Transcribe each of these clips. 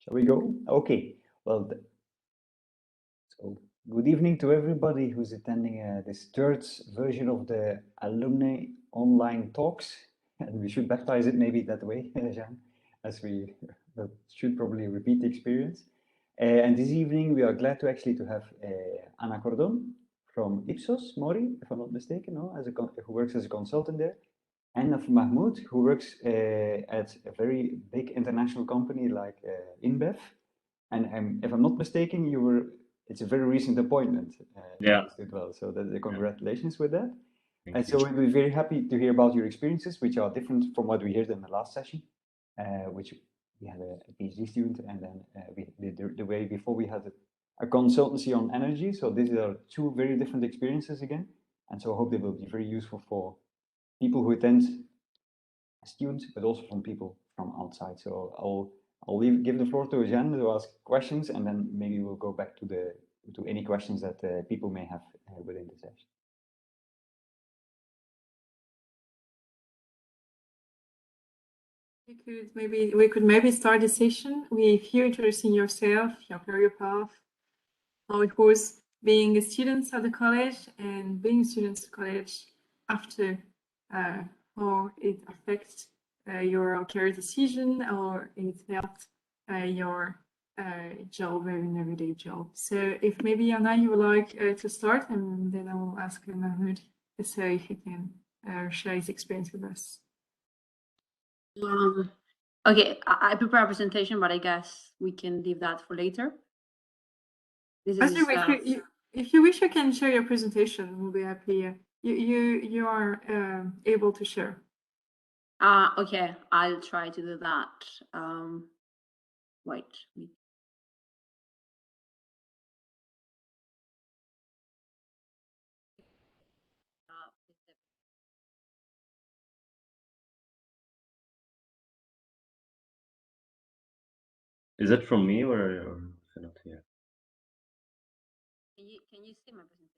Shall we go? Okay. Well, so good evening to everybody who's attending this third version of the Alumni Online Talks. And we should baptize it maybe that way, Jean, as we should probably repeat the experience. And this evening we are glad to actually have Ana CORDON from Ipsos Mori, if I'm not mistaken, no? Who works as a consultant there. And of Mahmoud, who works at a very big international company like InBev. And if I'm not mistaken, it's a very recent appointment. Yeah. Well, so congratulations with that. And so we'll be very happy to hear about your experiences, which are different from what we heard in the last session, which we had a PhD student, and then the way before we had a consultancy on energy. So these are two very different experiences again. And so I hope they will be very useful for people who attend, students, but also from people from outside. So I'll give the floor to Jeanne to ask questions, and then maybe we'll go back to any questions that people may have within the session. We could maybe start the session with you introducing yourself, your career path, how it was being a student at the college and being a student at the college after, how it affects your career decision, or it helped your job, an everyday job. So if maybe Ana, you would like to start, and then I will ask Mahmoud so if he can share his experience with us. Okay, I prepare a presentation, but I guess we can leave that for later. If you wish, you can share your presentation. We'll be happy. You are able to share. Okay, I'll try to do that. Wait. Is it from me or not here? Can you see my presentation?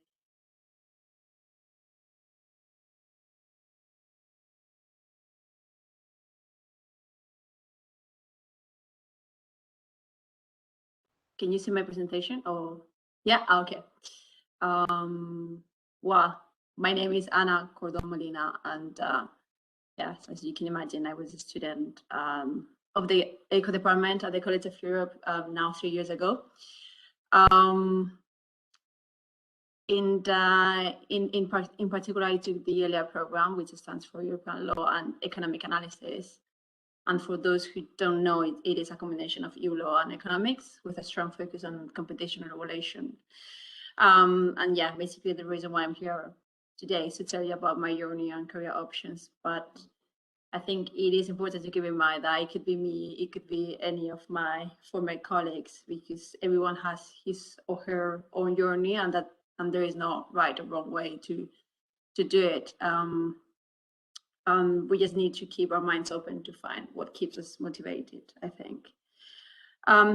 Can you see my presentation? Oh, yeah, okay. Well, my name is Ana CORDON Molina, and yes, as you can imagine, I was a student of the ECO department at the College of Europe now 3 years ago. In particular, I took the ELA program, which stands for European Law and Economic Analysis. And for those who don't know, it is a combination of EU law and economics with a strong focus on competition and regulation. And yeah, basically the reason why I'm here today is to tell you about my journey and career options. But I think it is important to keep in mind that it could be me, it could be any of my former colleagues, because everyone has his or her own journey, and there is no right or wrong way to do it. We just need to keep our minds open to find what keeps us motivated, I think.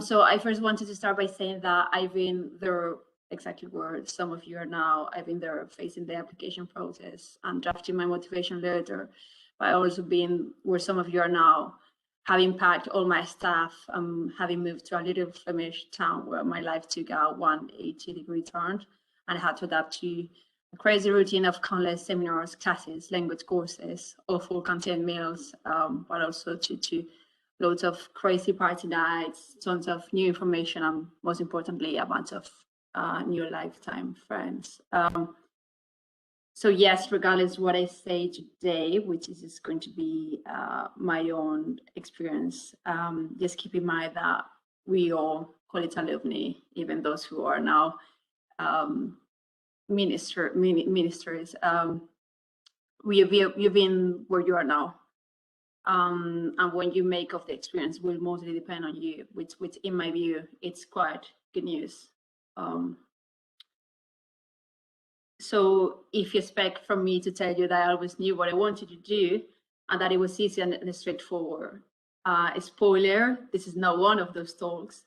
So I first wanted to start by saying that I've been there exactly where some of you are now. I've been there facing the application process and drafting my motivation letter, but also been where some of you are now, having packed all my stuff, having moved to a little Flemish town where my life took a 180-degree turn, and I had to adapt to a crazy routine of countless seminars, classes, language courses, awful content meals, but also to loads of crazy party nights, tons of new information, and most importantly, a bunch of new lifetime friends. So yes, regardless what I say today, which is going to be my own experience, just keep in mind that we all college alumni, even those who are now ministers, you've been where you are now. And when you make of the experience will mostly depend on you, which in my view, it's quite good news. So if you expect from me to tell you that I always knew what I wanted to do and that it was easy and straightforward, spoiler, this is not one of those talks.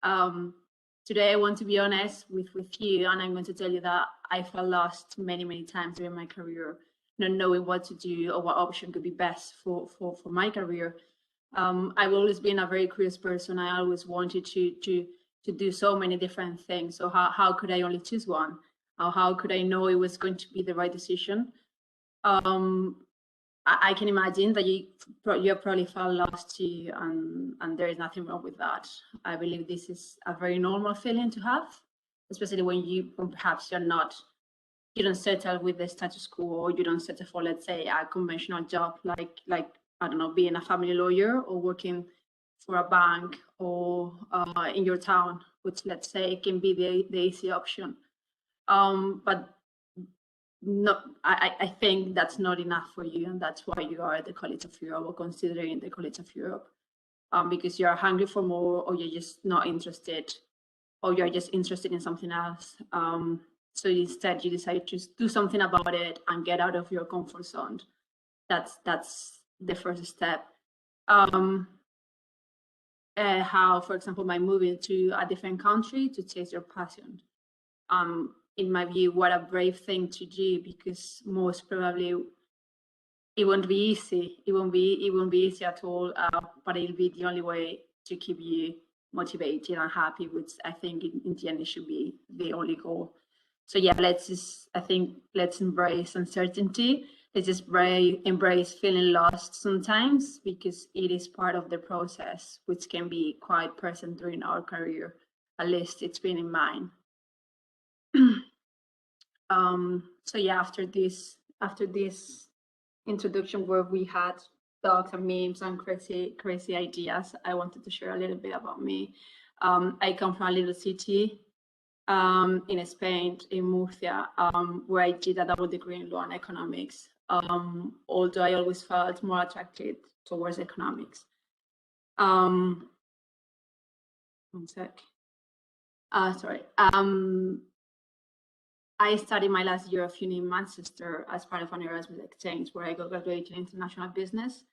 Today I want to be honest with you, and I'm going to tell you that I felt lost many times during my career, not knowing what to do or what option could be best for my career. I've always been a very curious person. I always wanted to do so many different things. So how could I only choose one? Or how could I know it was going to be the right decision? I can imagine that you probably felt lost too, and there is nothing wrong with that. I believe this is a very normal feeling to have, especially when perhaps you don't settle with the status quo, or you don't settle for, let's say, a conventional job like I don't know, being a family lawyer or working for a bank or in your town, which, let's say, can be the easy option. But no, I think that's not enough for you, and that's why you are at the College of Europe, or considering the College of Europe, because you are hungry for more, or you're just not interested, or you're just interested in something else. So instead, you decide to do something about it and get out of your comfort zone. That's the first step. How, for example, by moving to a different country to chase your passion. In my view, what a brave thing to do, because most probably it won't be easy. It won't be easy at all, but it'll be the only way to keep you motivated and happy, which I think in the end it should be the only goal. So yeah, let's embrace uncertainty. Let's just embrace feeling lost sometimes, because it is part of the process, which can be quite present during our career. At least it's been in mine. So yeah, after this introduction where we had dogs and memes and crazy ideas, I wanted to share a little bit about me. I come from a little city in Spain, in Murcia, where I did a double degree in law and economics, although I always felt more attracted towards economics. One sec. Sorry. I studied my last year of uni in Manchester as part of an Erasmus exchange, where I got graduated in international business.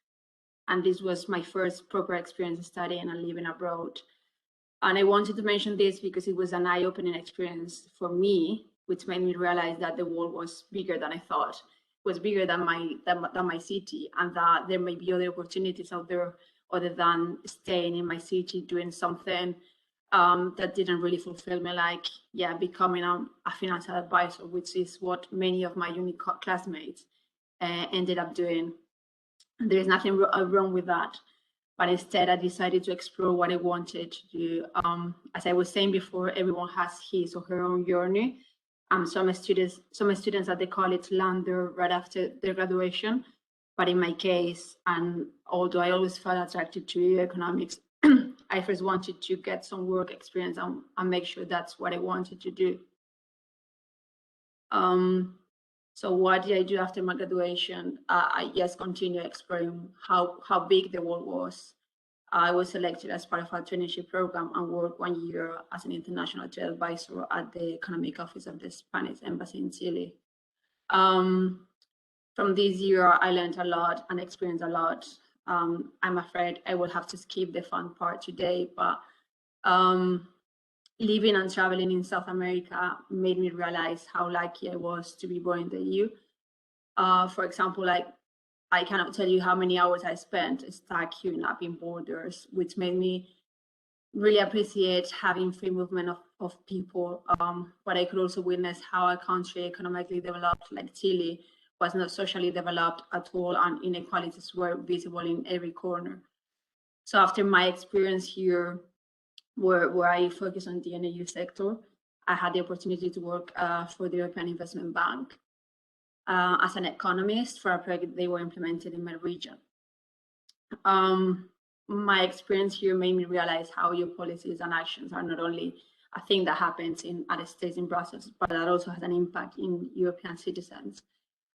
And this was my first proper experience studying and living abroad. And I wanted to mention this because it was an eye-opening experience for me, which made me realize that the world was bigger than I thought. It was bigger than my city, and that there may be other opportunities out there other than staying in my city doing something that didn't really fulfill me, like becoming a financial advisor, which is what many of my uni classmates ended up doing. There is nothing wrong with that, but instead I decided to explore what I wanted to do. As I was saying before, everyone has his or her own journey. Some students at the college land there right after their graduation, but in my case, and although I always felt attracted to economics, I first wanted to get some work experience and make sure that's what I wanted to do. So what did I do after my graduation? I just continued exploring how big the world was. I was selected as part of a traineeship program and worked 1 year as an international trade advisor at the economic office of the Spanish embassy in Chile. From this year, I learned a lot and experienced a lot. I'm afraid I will have to skip the fun part today, but living and traveling in South America made me realize how lucky I was to be born in the EU. For example, like, I cannot tell you how many hours I spent stuck queuing up in borders, which made me really appreciate having free movement of people. But I could also witness how a country economically developed like Chile was not socially developed at all, and inequalities were visible in every corner. So after my experience here, where I focus on the NAU sector, I had the opportunity to work for the European Investment Bank as an economist for a project they were implemented in my region. My experience here made me realize how your policies and actions are not only a thing that happens at a stage in Brussels, but that also has an impact in European citizens,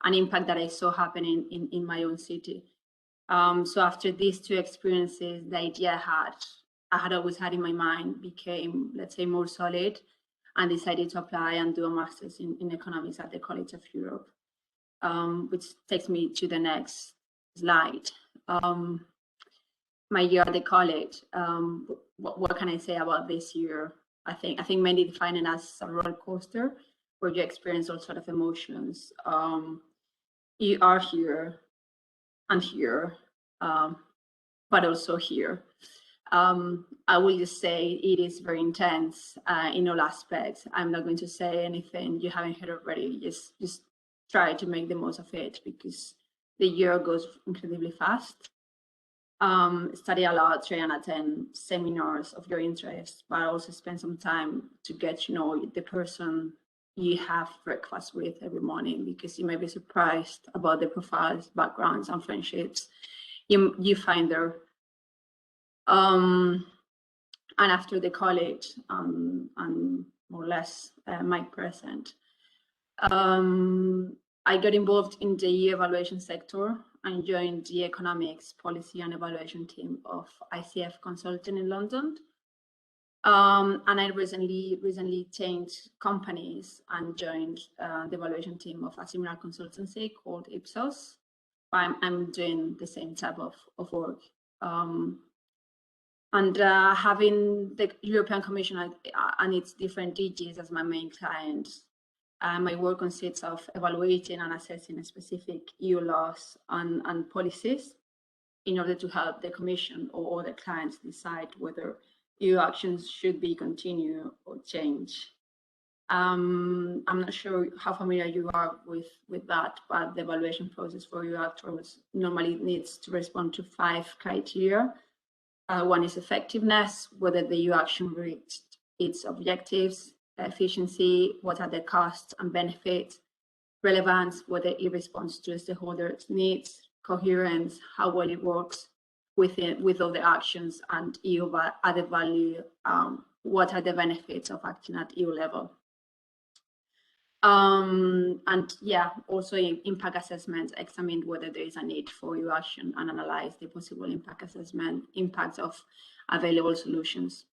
an impact that I saw happening in my own city. So after these two experiences, the idea I had always had in my mind became, let's say, more solid, and decided to apply and do a master's in economics at the College of Europe, which takes me to the next slide. My year at the college, what can I say about this year? I think many define it as a roller coaster, where you experience all sorts of emotions. You are here and here. but also here. I will just say it is very intense in all aspects. I'm not going to say anything you haven't heard already. Just try to make the most of it, because the year goes incredibly fast. Study a lot, try and attend seminars of your interest, but also spend some time to get to know the person you have breakfast with every morning, because you may be surprised about the profiles, backgrounds, and friendships you find there. And after the college and more or less my present, I got involved in the evaluation sector and joined the economics, policy, and evaluation team of ICF Consulting in London. And I recently changed companies and joined the evaluation team of a similar consultancy called Ipsos. I'm doing the same type of work. And having the European Commission and its different DGs as my main client, my work consists of evaluating and assessing specific EU laws and policies in order to help the Commission or other clients decide whether EU actions should be continued or change. I'm not sure how familiar you are with that, but the evaluation process for EU actors normally needs to respond to 5 criteria. One is effectiveness, whether the EU action reached its objectives, efficiency, what are the costs and benefits, relevance, whether it responds to stakeholders' needs, coherence, how well it works with other actions, and EU added value, what are the benefits of acting at EU level. And yeah, also impact assessments examined whether there is a need for EU action and analyze the possible impacts of available solutions.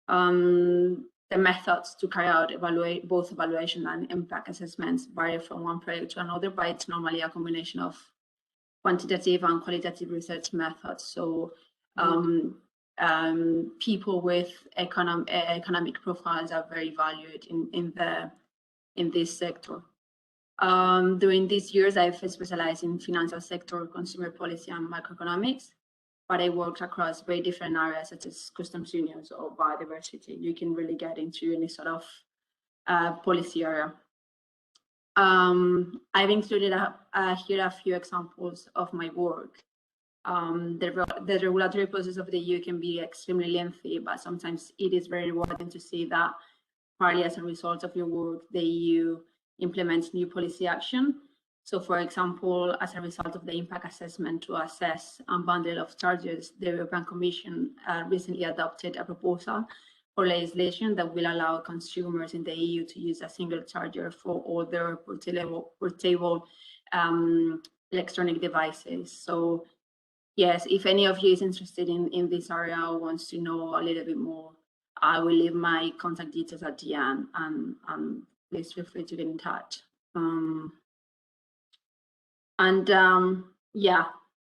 The methods to carry out both evaluation and impact assessments vary from one project to another, but it's normally a combination of quantitative and qualitative research methods. So people with economic profiles are very valued in this sector. During these years, I've specialized in financial sector, consumer policy, and macroeconomics, but I worked across very different areas such as customs unions or biodiversity. You can really get into any sort of policy area. I've included here a few examples of my work. The regulatory process of the EU can be extremely lengthy, but sometimes it is very rewarding to see that partly as a result of your work, the EU implements new policy action. So for example, as a result of the impact assessment to assess a bundle of charges, the European Commission recently adopted a proposal for legislation that will allow consumers in the EU to use a single charger for all their portable electronic devices. So yes, if any of you is interested in this area or wants to know a little bit more, I will leave my contact details at the end, and please feel free to get in touch. Yeah,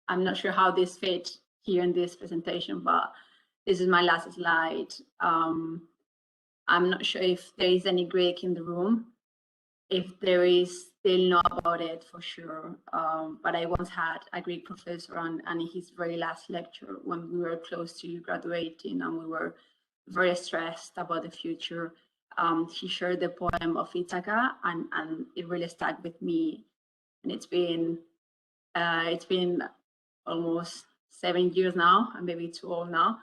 I'm not sure how this fits here in this presentation, but this is my last slide. I'm not sure if there is any Greek in the room. If there is, they'll know about it for sure. But I once had a Greek professor on his very last lecture when we were close to graduating and we were very stressed about the future. He shared the poem of Ithaca, and it really stuck with me. And it's been almost 7 years now, and maybe too old now.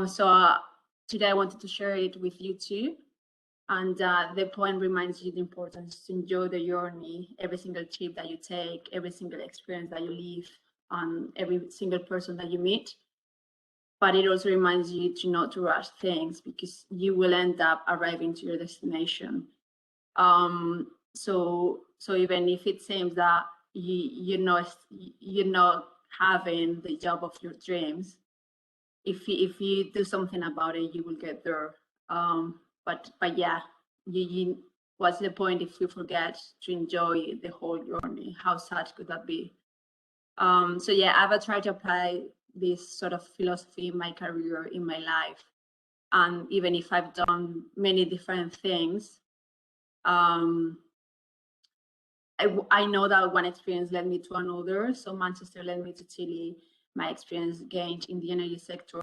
So today I wanted to share it with you too. And the poem reminds you the importance to enjoy the journey, every single trip that you take, every single experience that you live, and every single person that you meet. But it also reminds you to not to rush things, because you will end up arriving to your destination. So even if it seems that you're not having the job of your dreams, if you do something about it, you will get there. But yeah, what's the point if you forget to enjoy the whole journey? How sad could that be? So yeah, I've tried to apply this sort of philosophy in my career, in my life. And even if I've done many different things, I know that one experience led me to another. So Manchester led me to Chile, my experience gained in the energy sector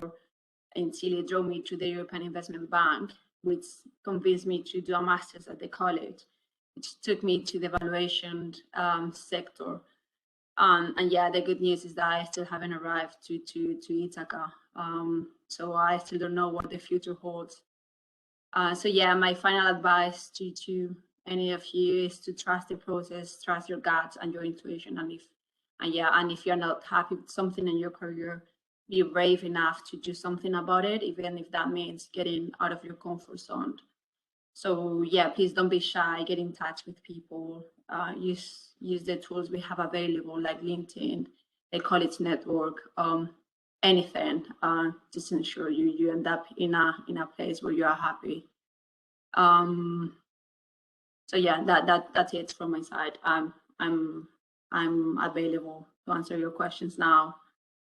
in Chile drove me to the European Investment Bank, which convinced me to do a master's at the college, which took me to the valuation sector. And yeah, the good news is that I still haven't arrived to Ithaca. So I still don't know what the future holds. So yeah, my final advice to any of you is to trust the process, trust your gut and your intuition. And if you're not happy with something in your career, be brave enough to do something about it, even if that means getting out of your comfort zone. So yeah, please don't be shy, get in touch with people, use the tools we have available like LinkedIn, the college network, anything, just ensure you end up in a place where you are happy. So yeah, that's it from my side. I'm available to answer your questions now,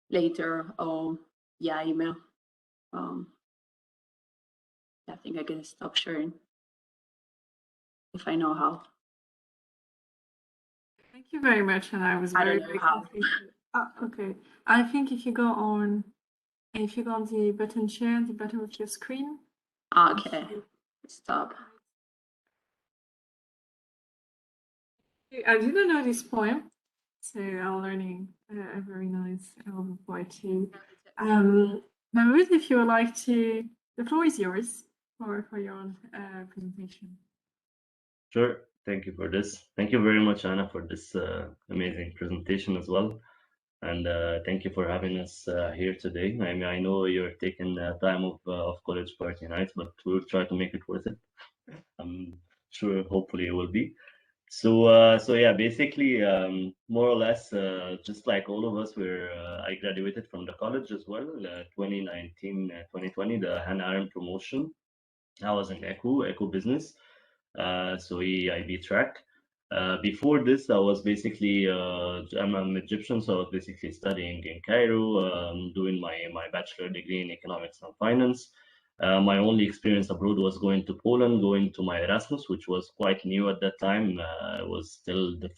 later, or yeah, email. I think I can stop sharing if I know how. Thank you very much, and I was very, very happy. Okay, I think if you go on the button share, the bottom of your screen. Okay, stop. I didn't know this poem, so I'm learning a very nice poetry. Mahmoud, if you would like to, the floor is yours for your presentation. Sure. Thank you for this. Thank you very much, Ana, for this amazing presentation as well. And thank you for having us here today. I mean, I know you're taking time of college party nights, but we'll try to make it worth it. I'm sure, hopefully, it will be. So yeah, basically, more or less, just like all of us, I graduated from the college as well, 2019, 2020, the Hannah Arendt promotion. I was in ECO business, so EIB track. Before this, I was basically, I'm Egyptian, so I was basically studying in Cairo, doing my bachelor degree in economics and finance. My only experience abroad was going to Poland, going to my Erasmus, which was quite new at that time. It was still the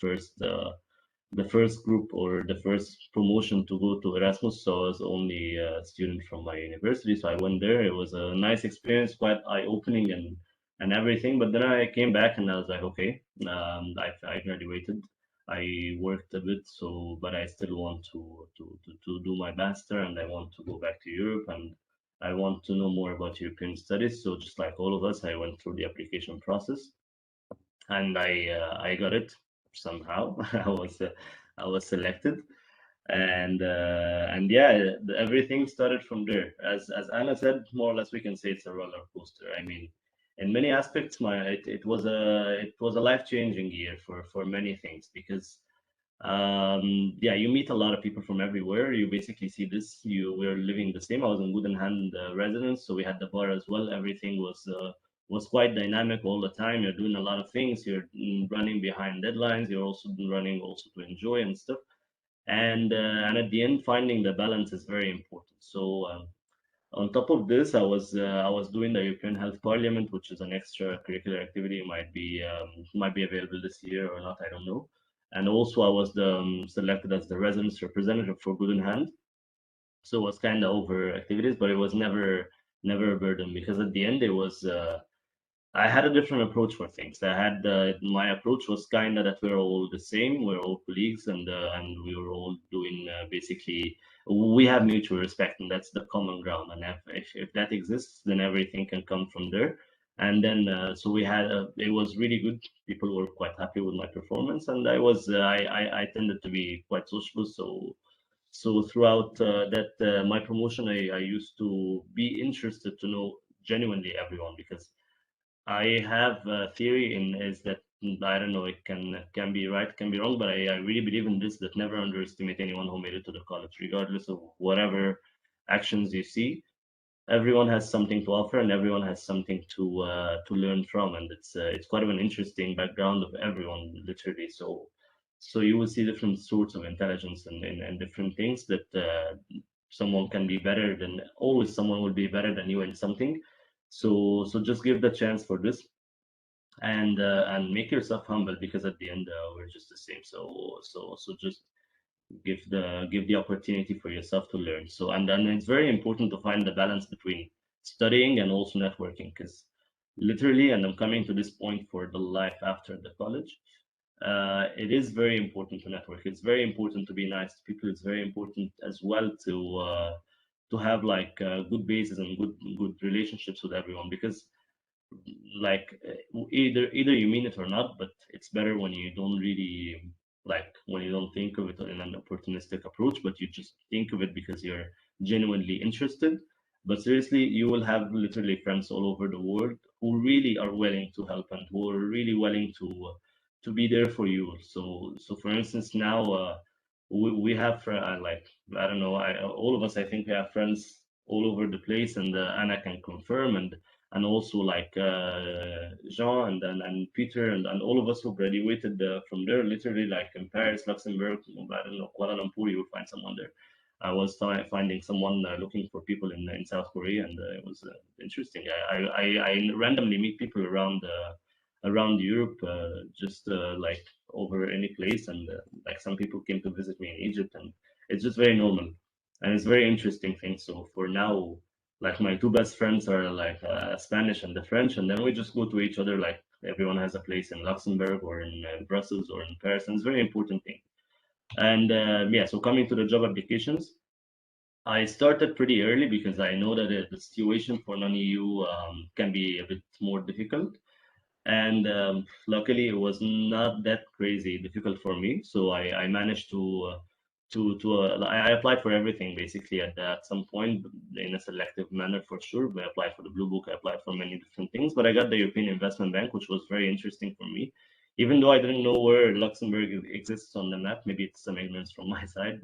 first group or the first promotion to go to Erasmus. So I was only a student from my university. So I went there. It was a nice experience, quite eye-opening and everything. But then I came back and I was like, okay, I graduated. I worked a bit, so but I still want to do my master, and I want to go back to Europe, and I want to know more about European studies. So just like all of us, I went through the application process, and I got it somehow. I was selected, and yeah, everything started from there. As Anna said, more or less we can say it's a roller coaster. I mean, in many aspects, it was a life-changing year for many things, because yeah, you meet a lot of people from everywhere. You basically see this. We're living the same. I was in Goodenhand residence, so we had the bar as well. Everything was quite dynamic all the time. You're doing a lot of things. You're running behind deadlines. You're also running also to enjoy and stuff. And at the end, finding the balance is very important. So on top of this, I was doing the European Health Parliament, which is an extracurricular activity. Might be available this year or not, I don't know. And also, I was selected as the residence representative for Good in Hand. So it was kind of over activities, but it was never a burden, because at the end it was. I had a different approach for things. I had my approach was kind of that we're all the same. We're all colleagues, and we were all doing basically. We have mutual respect, and that's the common ground. And if that exists, then everything can come from there. And then so we had it was really good. People were quite happy with my performance, and I tended to be quite sociable. So throughout my promotion, I used to be interested to know genuinely everyone, because I have a theory in is that I don't know, it can be right, can be wrong, but I really believe in this, that never underestimate anyone who made it to the college, regardless of whatever actions you see. Everyone has something to offer, and everyone has something to learn from, and it's quite of an interesting background of everyone, literally. So you will see different sorts of intelligence and different things that someone can be better than always. Someone will be better than you in something. So just give the chance for this, and make yourself humble, because at the end we're just the same. So just give the opportunity for yourself to learn. So, and then it's very important to find the balance between studying and also networking, because literally, and I'm coming to this point for the life after the college, it is very important to network. It's very important to be nice to people. It's very important as well to have like good bases and good relationships with everyone, because like either you mean it or not, but it's better when you don't really, like, when you don't think of it in an opportunistic approach, but you just think of it because you're genuinely interested. But seriously, you will have literally friends all over the world who really are willing to help and who are really willing to be there for you. So for instance, now we have like, I don't know, all of us, I think we have friends all over the place, and Anna can confirm, and also like Jean and Peter and all of us who graduated from there, literally like in Paris, Luxembourg, I don't know, Kuala Lumpur, you will find someone there. I was finding someone looking for people in South Korea, and it was interesting. I randomly meet people around Europe, just like over any place, and like some people came to visit me in Egypt, and it's just very normal, and it's very interesting thing. So for now, like my two best friends are like Spanish and the French, and then we just go to each other. Like everyone has a place in Luxembourg or in Brussels or in Paris, and it's a very important thing. And yeah, so coming to the job applications, I started pretty early because I know that the situation for non-EU can be a bit more difficult. And luckily, it was not that crazy difficult for me. So I managed I applied for everything basically at some point in a selective manner for sure. But I applied for the Blue Book, I applied for many different things, but I got the European Investment Bank, which was very interesting for me. Even though I didn't know where Luxembourg exists on the map, maybe it's some ignorance from my side,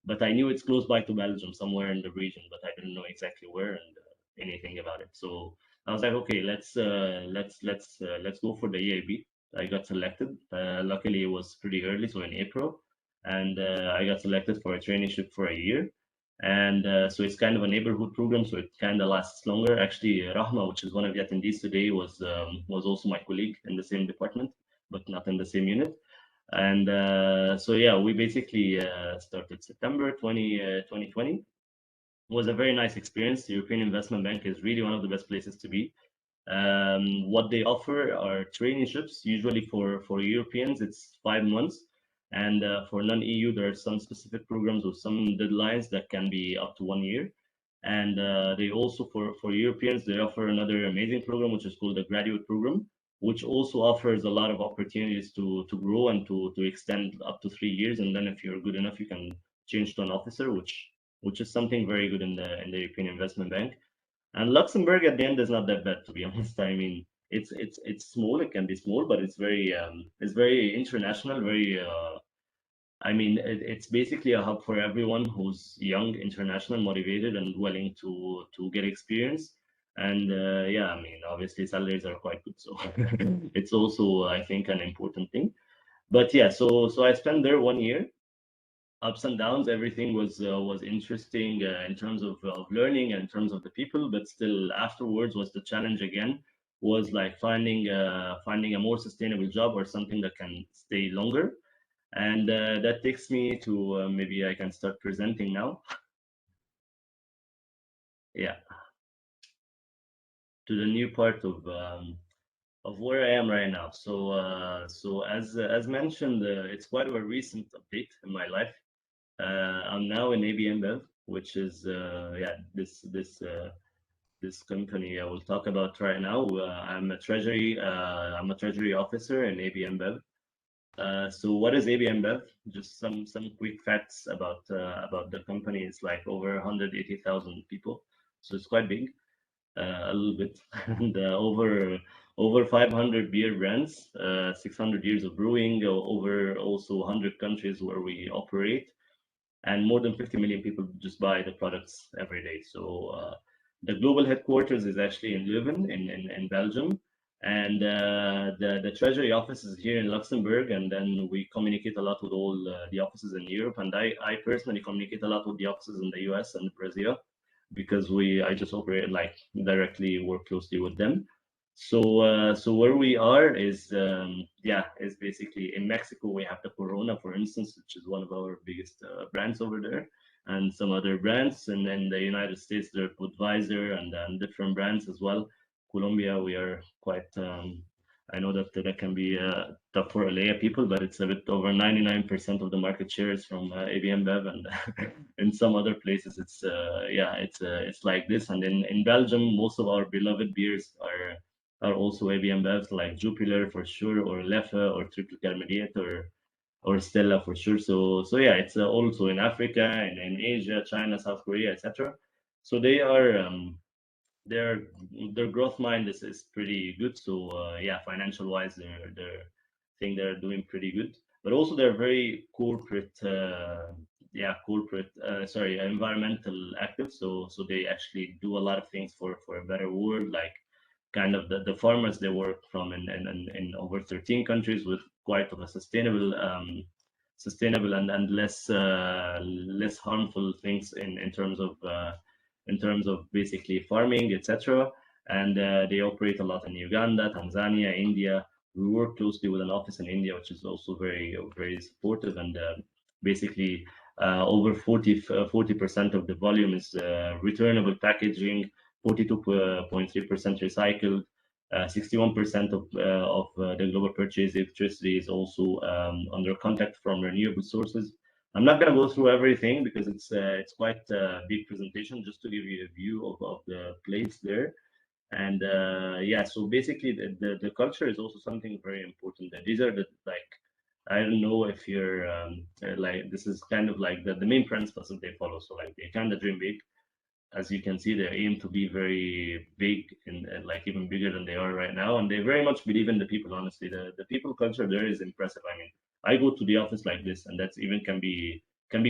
but I knew it's close by to Belgium, somewhere in the region, but I didn't know exactly where and anything about it. So I was like, okay, let's go for the EIB. I got selected. Luckily, it was pretty early, so in April, and I got selected for a traineeship for a year. And so it's kind of a neighborhood program, so it kind of lasts longer. Actually, Rahma, which is one of the attendees today, was also my colleague in the same department, but not in the same unit. And so yeah, we basically started September 2020. It was a very nice experience. The European Investment Bank is really one of the best places to be. What they offer are traineeships. Usually for Europeans, it's 5 months. And for non-EU, there are some specific programs with some deadlines that can be up to 1 year. And they also, for Europeans, they offer another amazing program, which is called the graduate program, which also offers a lot of opportunities to grow and to extend up to 3 years. And then if you're good enough, you can change to an officer, which is something very good in the European Investment Bank. And Luxembourg at the end is not that bad, to be honest. I mean, it's small. It can be small, but it's very international. Very, I mean, it's basically a hub for everyone who's young, international, motivated, and willing to get experience. And yeah, I mean, obviously salaries are quite good, so it's also, I think, an important thing. But yeah, so I spent there 1 year. Ups and downs, everything was interesting in terms of learning and in terms of the people, but still afterwards was the challenge again, was like finding a more sustainable job or something that can stay longer. And that takes me to maybe I can start presenting now. Yeah, to the new part of where I am right now. So as mentioned, it's quite a recent update in my life. I'm now in AB InBev, which is yeah, this company I will talk about right now. I'm a treasury officer in AB InBev. So what is AB InBev? Just some quick facts about the company. It's like over 180,000 people, so it's quite big, a little bit, and over 500 beer brands, 600 years of brewing, over also 100 countries where we operate, and more than 50 million people just buy the products every day. So the global headquarters is actually in Leuven in Belgium, and the treasury office is here in Luxembourg, and then we communicate a lot with all the offices in Europe, and I personally communicate a lot with the offices in the US and Brazil, because I just operate, like, directly work closely with them. So where we are is is basically in Mexico. We have the Corona, for instance, which is one of our biggest brands over there, and some other brands. And in the United States, there are Budweiser and different brands as well. Colombia, we are quite. I know that that can be tough for LA people, but it's a bit over 99% of the market share is from AB InBev, and in some other places it's like this. And in Belgium, most of our beloved beers are also AB InBevs, like Jupiler for sure, or Leffe, or Triple Carmelite, or Stella for sure. So yeah, it's also in Africa and in Asia, China, South Korea, etc. So they are their growth mind is pretty good. So yeah, financial wise, they're doing pretty good. But also they're very corporate, environmental active. So they actually do a lot of things for a better world, like kind of the farmers they work from in over 13 countries with quite of a sustainable and less harmful things in terms of basically farming, etc. And they operate a lot in Uganda, Tanzania, India. We work closely with an office in India, which is also very supportive. And basically, over 40% of the volume is returnable packaging, 42.3% recycled. 61% of the global purchase electricity is also under contact from renewable sources. I'm not going to go through everything because it's quite a big presentation, just to give you a view of the place there. And so basically the culture is also something very important. And these are I don't know if you're this is kind of like the main principles that they follow. So like they kind of dream big. As you can see, they aim to be very big and like even bigger than they are right now. And they very much believe in the people, honestly. The people culture there is impressive. I mean, I go to the office like this, and that's even can be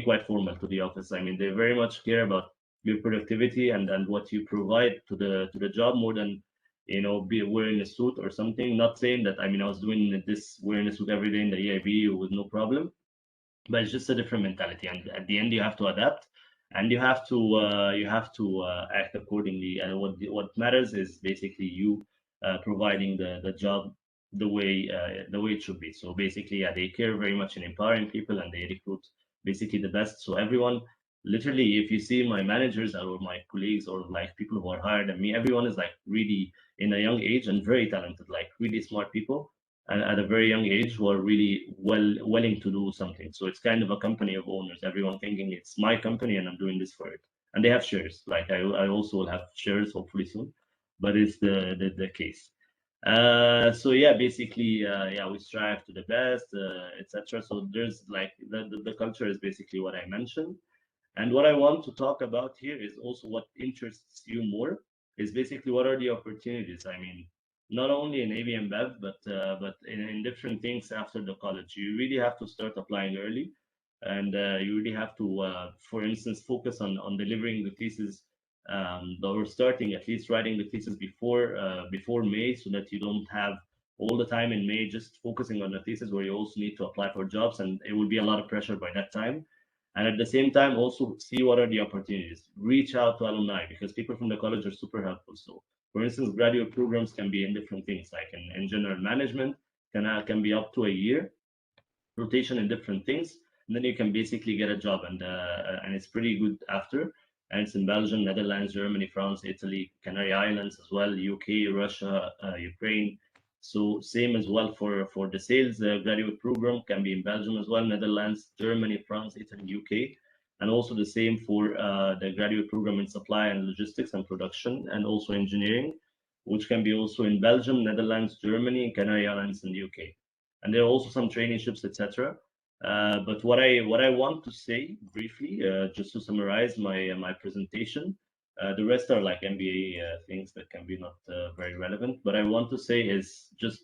quite formal to the office. I mean, they very much care about your productivity and what you provide to the job more than be wearing a suit or something. Not saying that, I mean, I was doing this wearing a suit every day in the EIB with no problem, but it's just a different mentality. And at the end, you have to adapt, and you have to act accordingly. And what matters is basically you providing the job the way it should be. So basically, yeah, they care very much in empowering people, and they recruit basically the best. So everyone, literally, if you see my managers or my colleagues or like people who are higher than me, everyone is like really in a young age and very talented, like really smart people and at a very young age who are really willing to do something. So it's kind of a company of owners, everyone thinking it's my company and I'm doing this for it. And they have shares. Like I also will have shares hopefully soon, but it's the case. So yeah, basically, we strive to the best, etc. So there's like the culture is basically what I mentioned. And what I want to talk about here is also what interests you more, is basically what are the opportunities. I mean, not only in AB InBev, but in different things after the college. You really have to start applying early, and you really have to, for instance, focus on delivering the thesis, or starting at least writing the thesis before May, so that you don't have all the time in May just focusing on the thesis, where you also need to apply for jobs, and it will be a lot of pressure by that time. And at the same time, also see what are the opportunities. Reach out to alumni, because people from the college are super helpful. So, for instance, graduate programs can be in different things, like in general management, can be up to a year, rotation in different things, and then you can basically get a job, and it's pretty good after. And it's in Belgium, Netherlands, Germany, France, Italy, Canary Islands as well, UK, Russia, Ukraine. So same as well for the sales graduate program, can be in Belgium as well, Netherlands, Germany, France, Italy, UK. And also the same for the graduate program in supply and logistics and production, and also engineering, which can be also in Belgium, Netherlands, Germany, Canary Islands, and the UK. And there are also some traineeships, etc. But what I want to say briefly, just to summarize my presentation, the rest are like MBA things that can be not very relevant. But I want to say is just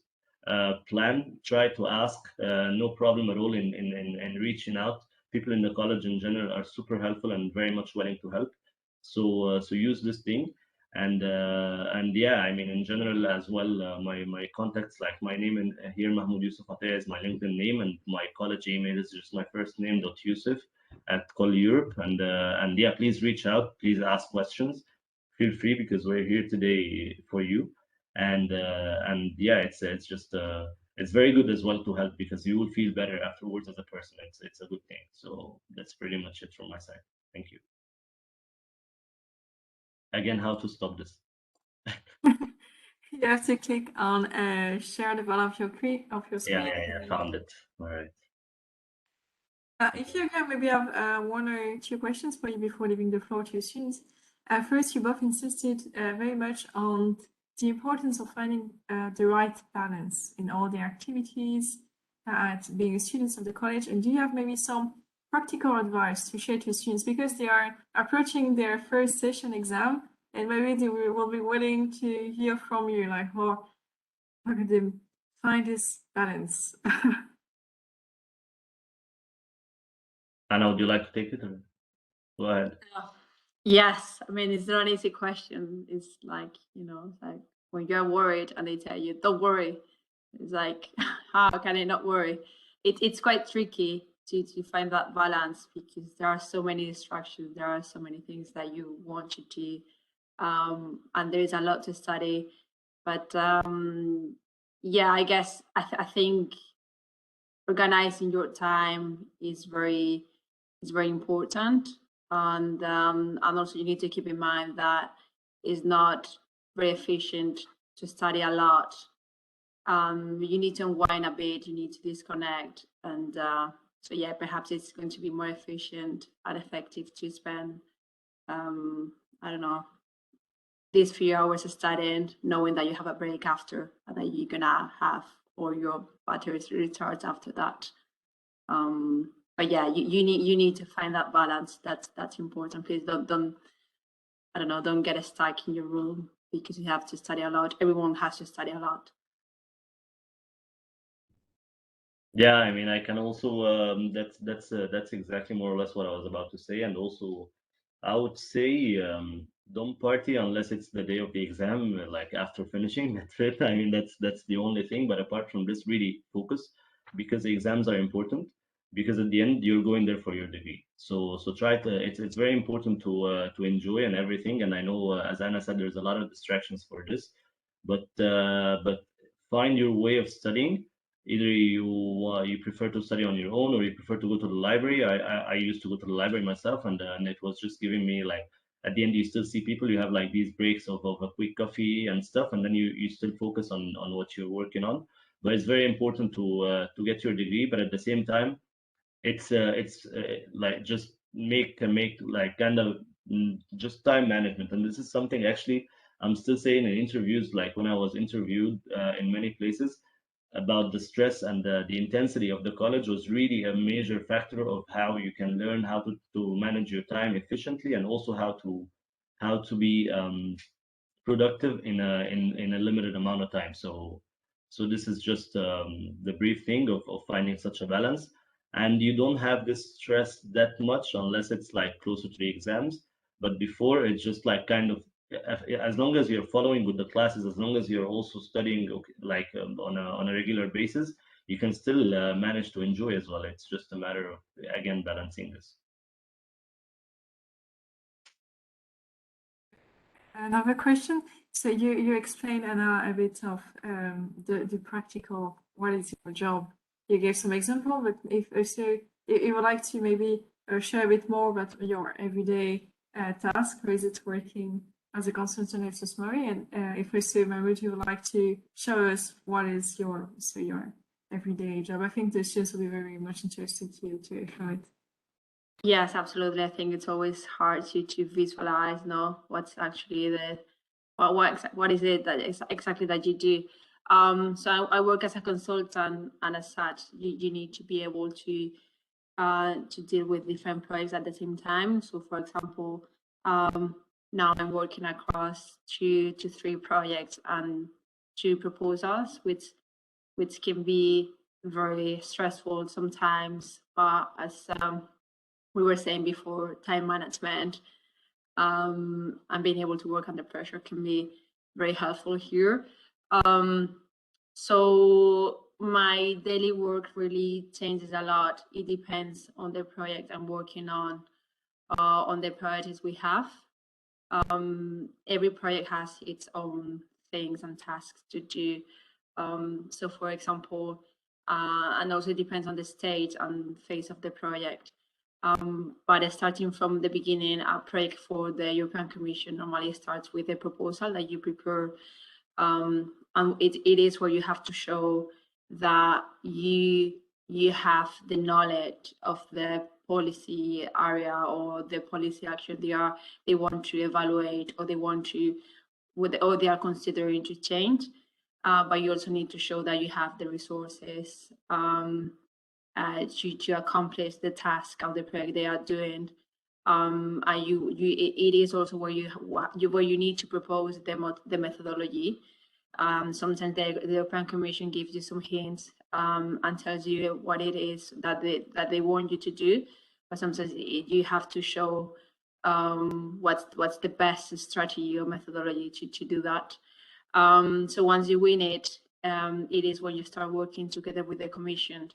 try to ask, no problem at all in reaching out. People in the college in general are super helpful and very much willing to help. So use this thing. And yeah, I mean, in general as well, my contacts, like my name in here, Mahmoud YOUSSIEF is my LinkedIn name, and my college email is just my first name .youssef@collegeofeurope. And yeah, please reach out, please ask questions, feel free, because we're here today for you. and yeah, it's just it's very good as well to help, because you will feel better afterwards as a person. It's a good thing. So that's pretty much it from my side. Thank you. Again, how to stop this? You have to click on share the bottom of your screen. Yeah, found it. All right. If you can maybe have one or two questions for you before leaving the floor to your students. First, you both insisted very much on the importance of finding the right balance in all the activities at being a student of the college. And do you have maybe some practical advice to share to students, because they are approaching their first session exam, and maybe they will be willing to hear from you, like, how can they find this balance? Anna, would you like to take it, or go ahead? Yes, I mean, it's not an easy question. It's like, you know, it's like when you're worried and they tell you, don't worry. It's like, how can I not worry? It's quite tricky to find that balance, because there are so many distractions. There are so many things that you want to do. And there is a lot to study. But yeah, I guess I think organizing your time is very important. And also you need to keep in mind that it's not very efficient to study a lot. You need to unwind a bit, you need to disconnect, and so yeah, perhaps it's going to be more efficient and effective to spend I don't know, these few hours studying, knowing that you have a break after, and that you're gonna have all your batteries recharged after that. But yeah, you need to find that balance. That's important. Please don't I don't know, don't get stuck in your room because you have to study a lot. Everyone has to study a lot. Yeah, I mean, I can also that's exactly more or less what I was about to say. And also, I would say don't party unless it's the day of the exam, like after finishing. That's it. I mean, that's the only thing. But apart from this, really focus, because the exams are important. Because at the end, you're going there for your degree. So try to. It's very important to enjoy and everything. And I know, as Anna said, there's a lot of distractions for this, but find your way of studying. Either you prefer to study on your own, or you prefer to go to the library. I used to go to the library myself, and it was just giving me, like, at the end you still see people, you have like these breaks of a quick coffee and stuff, and then you still focus on what you're working on. But it's very important to get your degree, but at the same time it's like just make like kind of just time management. And this is something actually I'm still saying in interviews, like when I was interviewed in many places, about the stress and the intensity of the college was really a major factor of how you can learn how to manage your time efficiently, and also how to be productive in a limited amount of time. So this is just the brief thing of finding such a balance. And you don't have this stress that much unless it's like closer to the exams. But before, it's just like kind of, as long as you're following with the classes, as long as you're also studying, like on a regular basis, you can still manage to enjoy as well. It's just a matter of, again, balancing this. Another question. So you explained, Anna, a bit of the practical, what is your job. You gave some example, but if also you would like to maybe share a bit more about your everyday task, or is it working as a consultant at Ipsos Mori? And if also, Mahmoud, you would like to show us what is your everyday job. I think the students will be very much interested to hear it. Yes, absolutely. I think it's always hard to visualize, what's actually what is it that exactly that you do. So I work as a consultant, and as such, you need to be able to deal with different projects at the same time. So, for example, now I'm working across 2 to 3 projects and 2 proposals, which can be very stressful sometimes. But as we were saying before, time management and being able to work under pressure can be very helpful here. So my daily work really changes a lot. It depends on the project I'm working on the priorities we have. Every project has its own things and tasks to do. So for example, and also it depends on the stage and phase of the project. But starting from the beginning, a project for the European Commission normally starts with a proposal that you prepare, and it is where you have to show that you have the knowledge of the policy area or the policy action they want to evaluate, or they are considering to change. But you also need to show that you have the resources to accomplish the task of the project they are doing. And it is also where you need to propose the methodology. Sometimes the European Commission gives you some hints and tells you what it is that they want you to do, but sometimes you have to show what's the best strategy or methodology to do that. So once you win it, it is when you start working together with the Commission.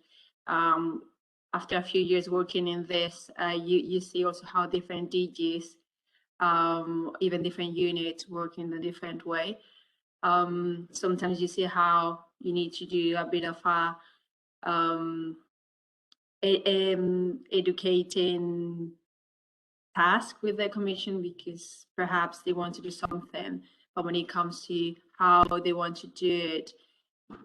After a few years working in this, you see also how different DGs, even different units work in a different way. Sometimes you see how you need to do a bit of educating task with the Commission, because perhaps they want to do something, but when it comes to how they want to do it,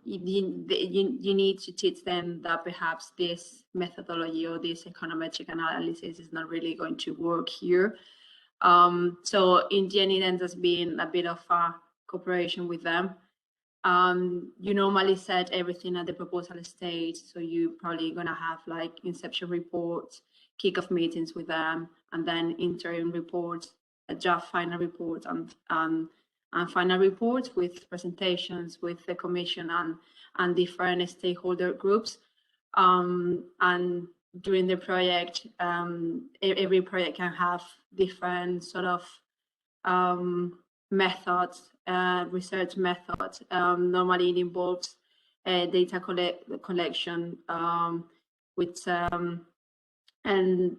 you need to teach them that perhaps this methodology or this econometric analysis is not really going to work here. So in the end, it ends up being a bit of a cooperation with them. You normally set everything at the proposal stage, so you're probably gonna have like inception reports, kickoff meetings with them, and then interim reports, a draft final report, and final reports with presentations with the Commission and different stakeholder groups. And during the project, every project can have different sort of methods, research methods. Normally it involves data collection, which and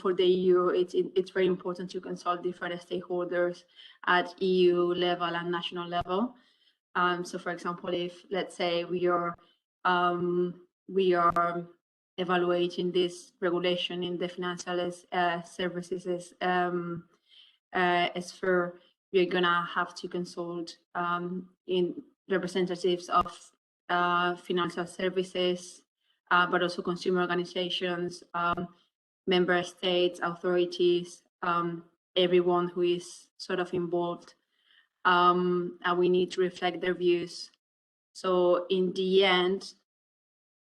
for the EU, it's very important to consult different stakeholders at EU level and national level. So, for example, if let's say we are evaluating this regulation in the financial services sphere, we're gonna have to consult in representatives of financial services, but also consumer organizations, member states, authorities, everyone who is sort of involved, and we need to reflect their views. So in the end,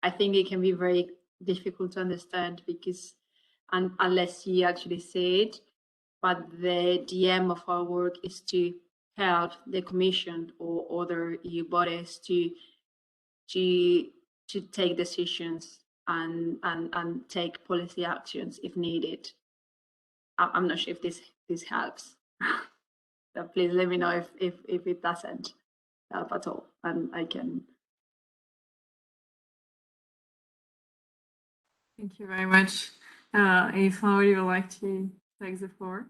I think it can be very difficult to understand because unless you actually see it, but the aim of our work is to help the Commission or other EU bodies to take decisions and take policy actions if needed. I'm not sure if this helps. So please let me know if it doesn't help at all, and I can. Thank you very much. If somebody would like to take the floor.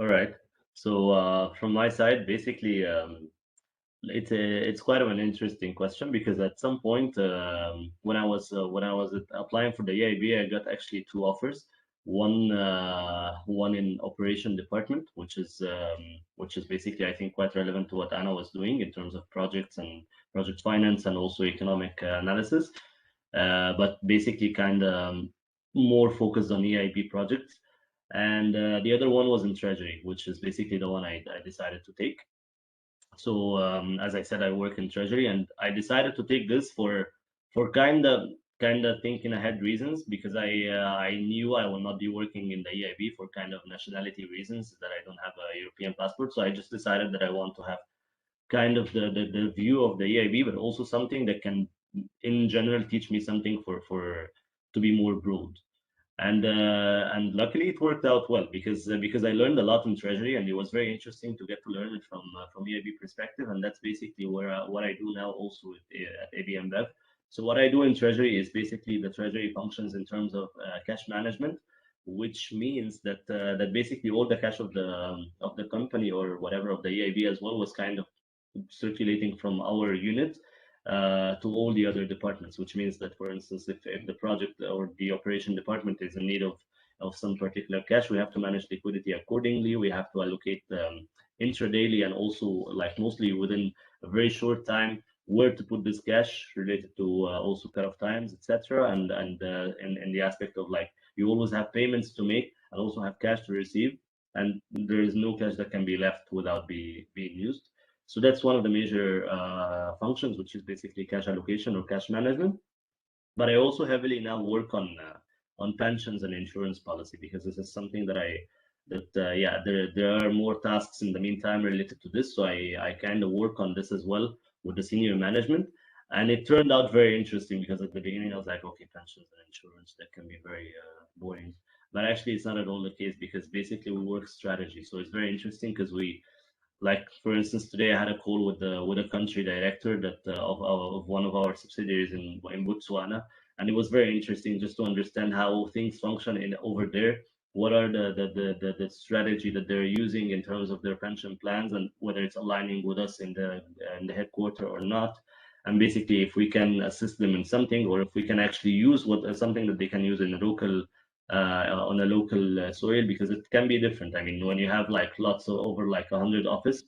All right. So from my side, basically, it's quite of an interesting question because at some point when I was applying for the EIB, I got actually two offers. One in operation department, which is basically I think quite relevant to what Ana was doing in terms of projects and project finance and also economic analysis, but basically kind of more focused on EIB projects. And the other one was in Treasury, which is basically the one I decided to take. So as I said, I work in Treasury, and I decided to take this for kind of thinking ahead reasons, because I knew I will not be working in the EIB for kind of nationality reasons, that I don't have a European passport. So I just decided that I want to have kind of the view of the EIB, but also something that can in general teach me something to be more broad. And luckily it worked out well because I learned a lot in Treasury, and it was very interesting to get to learn it from EIB perspective, and that's basically what I do now also at AB InBev. So what I do in Treasury is basically the Treasury functions in terms of cash management, which means that that basically all the cash of the company or whatever of the EIB as well was kind of circulating from our unit to all the other departments, which means that, for instance, if the project or the operation department is in need of some particular cash, we have to manage liquidity accordingly. We have to allocate intradaily and also like mostly within a very short time where to put this cash related to also cut-off times, etc. And in the aspect of like you always have payments to make and also have cash to receive, and there is no cash that can be left without being used. So that's one of the major functions, which is basically cash allocation or cash management. But I also heavily now work on pensions and insurance policy, because this is something that there are more tasks in the meantime related to this. So I kind of work on this as well with the senior management. And it turned out very interesting, because at the beginning I was like, okay, pensions and insurance, that can be very boring. But actually it's not at all the case, because basically we work strategy. So it's very interesting because like for instance, today I had a call with a country director that of one of our subsidiaries in Botswana, and it was very interesting just to understand how things function over there. What are the strategy that they're using in terms of their pension plans, and whether it's aligning with us in the headquarter or not. And basically, if we can assist them in something, or if we can actually use something that they can use in a local on a local soil, because it can be different. I mean, when you have like lots of over like 100 office,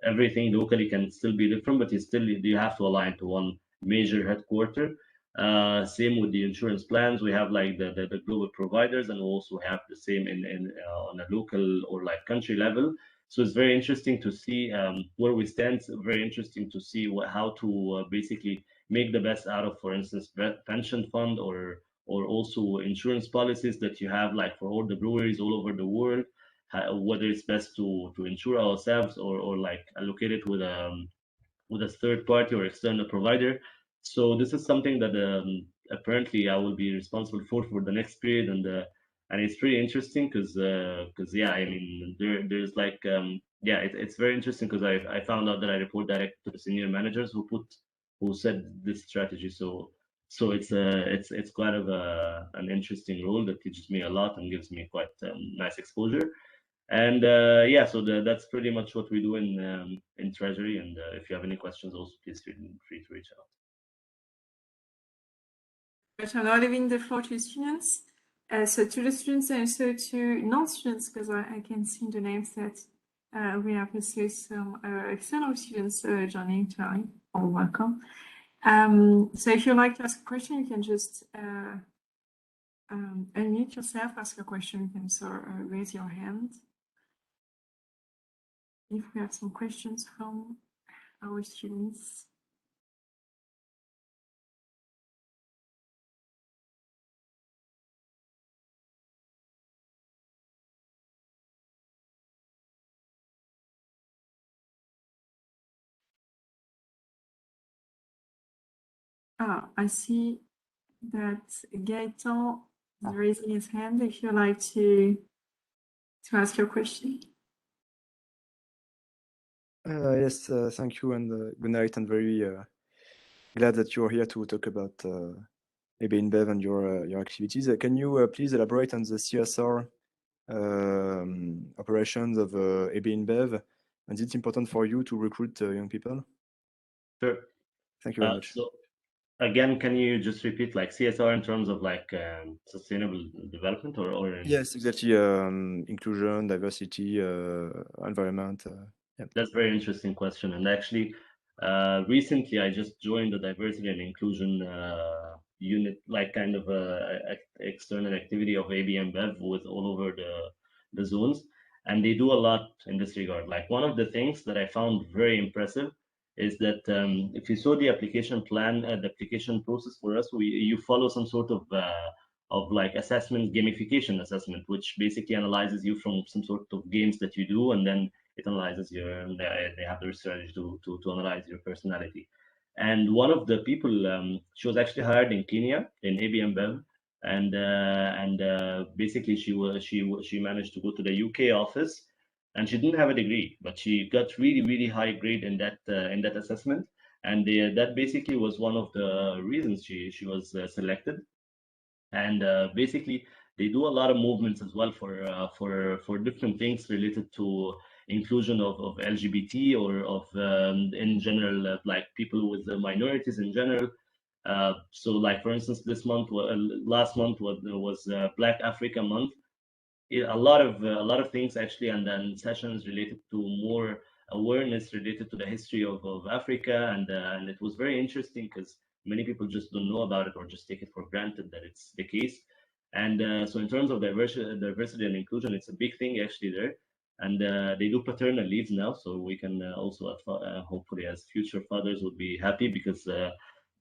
everything locally can still be different, but you have to align to one major headquarter. Same with the insurance plans. We have like the global providers, and we also have the same on a local or like country level. So it's very interesting to see where we stand. It's very interesting to see how to basically make the best out of, for instance, pension fund or also insurance policies that you have like for all the breweries all over the world, whether it's best to insure ourselves or like allocate it with a third party or external provider. So this is something that apparently I will be responsible for the next period, and it's pretty interesting because yeah, I mean there's like yeah, it's very interesting because I found out that I report direct to the senior managers who set this strategy. So it's quite of an interesting role that teaches me a lot and gives me quite nice exposure. And yeah, so that's pretty much what we do in Treasury. And if you have any questions, also please feel free to reach out. But I'm now leaving the floor to students. So to the students and also to non-students, because I can see the names that we have also some external students joining tonight. All welcome. So if you'd like to ask a question, you can just unmute yourself, ask a question. You can also raise your hand. If we have some questions from our students. I see that Gaëtan is raising his hand. If you'd like to ask your question. Yes, thank you, and good night. I'm very glad that you're here to talk about EB InBev and your activities. Can you please elaborate on the CSR operations of EB InBev, and is it important for you to recruit young people? Sure. Thank you very much. So again, can you just repeat like CSR in terms of like sustainable development or Yes, exactly. Inclusion, diversity, environment. Yeah. That's a very interesting question. And actually, recently I just joined the diversity and inclusion unit, like kind of external activity of EB InBev with all over the zones. And they do a lot in this regard. Like one of the things that I found very impressive is that if you saw the application plan, the application process for us, you follow some sort of like assessment, gamification assessment, which basically analyzes you from some sort of games that you do, and then it analyzes they have their strategy to analyze your personality. And one of the people, she was actually hired in Kenya in EB InBev, and basically she managed to go to the UK office, and she didn't have a degree, but she got really high grade in that assessment, and that basically was one of the reasons she was selected. And basically they do a lot of movements as well for different things related to inclusion of LGBT or of in general like people with minorities in general. So like for instance, this month, last month was Black Africa Month. A lot of things actually, and then sessions related to more awareness related to the history of Africa, and it was very interesting because many people just don't know about it or just take it for granted that it's the case. And so in terms of diversity and inclusion, it's a big thing actually there. And they do paternal leaves now, so we can also hopefully as future fathers would be happy because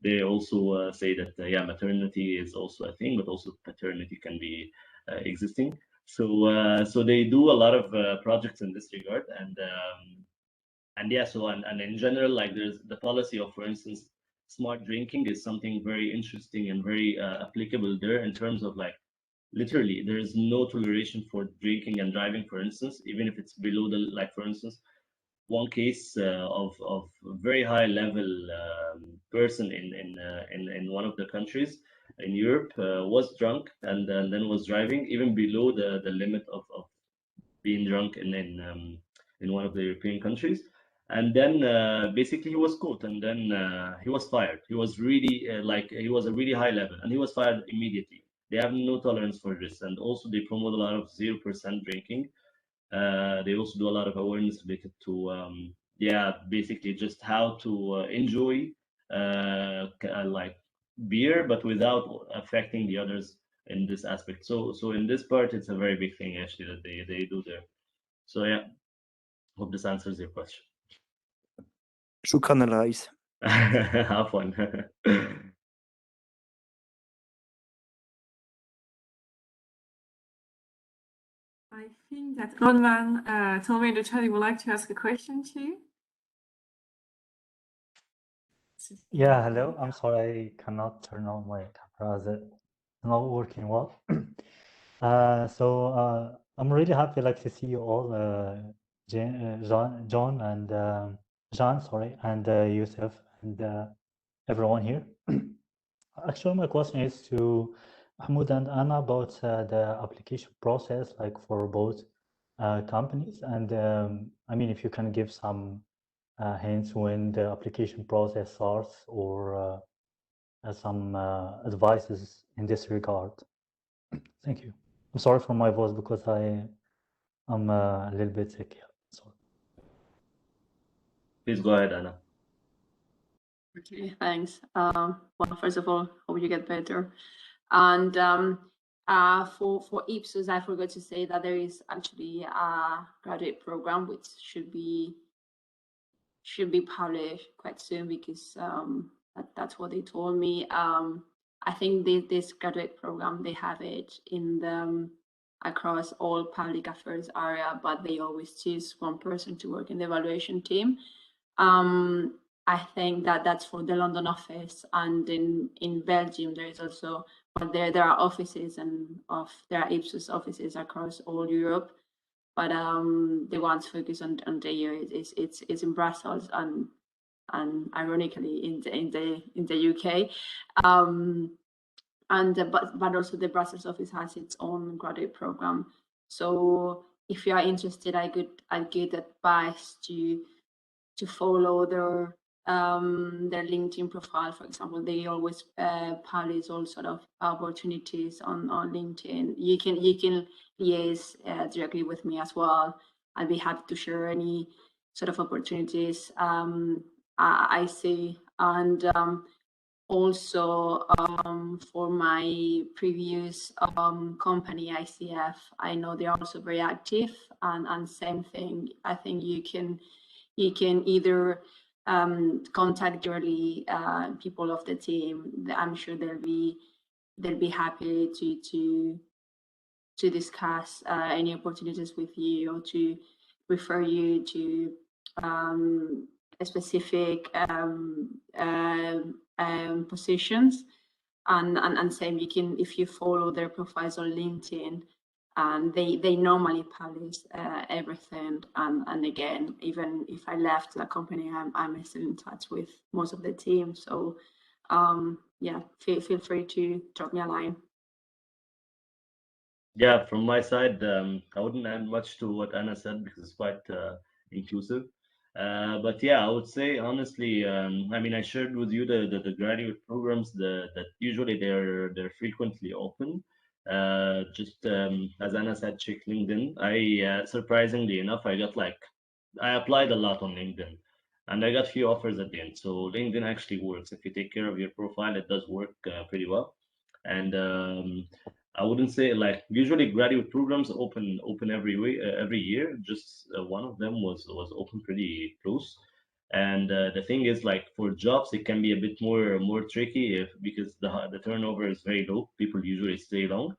they also say that yeah, maternity is also a thing, but also paternity can be existing. So they do a lot of projects in this regard, and yeah, so and in general, like there's the policy of, for instance, smart drinking is something very interesting and very applicable there in terms of like literally there is no toleration for drinking and driving, for instance, even if it's below the, like for instance, one case of very high level person in one of the countries in Europe was drunk and then was driving even below the limit of being drunk in one of the European countries. And then basically he was caught and then he was fired. He was really like he was a really high level and he was fired immediately. They have no tolerance for this, and also they promote a lot of 0% drinking. They also do a lot of awareness related to yeah, basically just how to enjoy like beer, but without affecting the others in this aspect. So in this part, it's a very big thing actually that they do there. So yeah, hope this answers your question. شكرا الرئيس. Have fun. I think that Ronman told me in the chat he would like to ask a question to you. Yeah, hello. I'm sorry I cannot turn on my camera as it's not working well. So I'm really happy like to see you all, John and Jean, sorry, and Youssef and everyone here. Actually, my question is to Mahmoud and Ana about the application process, like for both companies. And I mean, if you can give some hints when the application process starts or some advices in this regard. Thank you. I'm sorry for my voice because I'm a little bit sick. Yeah, sorry. Please go ahead, Ana. Okay, thanks. Well, first of all, hope you get better. And for Ipsos, I forgot to say that there is actually a graduate program which should be published quite soon because that's what they told me. I think this graduate program, they have it in the across all public affairs area, but they always choose one person to work in the evaluation team. I think that's for the London office, and in Belgium there is also, but there are offices there are Ipsos offices across all Europe, but the ones focused on the EU it's in Brussels and ironically in the UK, but also the Brussels office has its own graduate program. So if you are interested, I give advice to follow their LinkedIn profile, for example. They always publish all sort of opportunities on LinkedIn. You can liaise directly with me as well. I'd be happy to share any sort of opportunities I see. And also for my previous company ICF, I know they're also very active, and same thing. I think you can either contact directly people of the team. I'm sure they'll be happy to discuss any opportunities with you or to refer you to specific positions. And same, you can, if you follow their profiles on LinkedIn, and they normally publish everything. And again, even if I left the company, I'm still in touch with most of the team. So yeah, feel free to drop me a line. Yeah, from my side, I wouldn't add much to what Anna said because it's quite inclusive. But yeah, I would say honestly, I mean, I shared with you the graduate programs that usually they're frequently open. Just as Anna said, check LinkedIn. I surprisingly enough, I applied a lot on LinkedIn, and I got few offers at the end. So LinkedIn actually works. If you take care of your profile, it does work pretty well. And I wouldn't say like usually graduate programs open every year. Just one of them was open pretty close. And the thing is, like for jobs, it can be a bit more tricky because the turnover is very low. People usually stay long.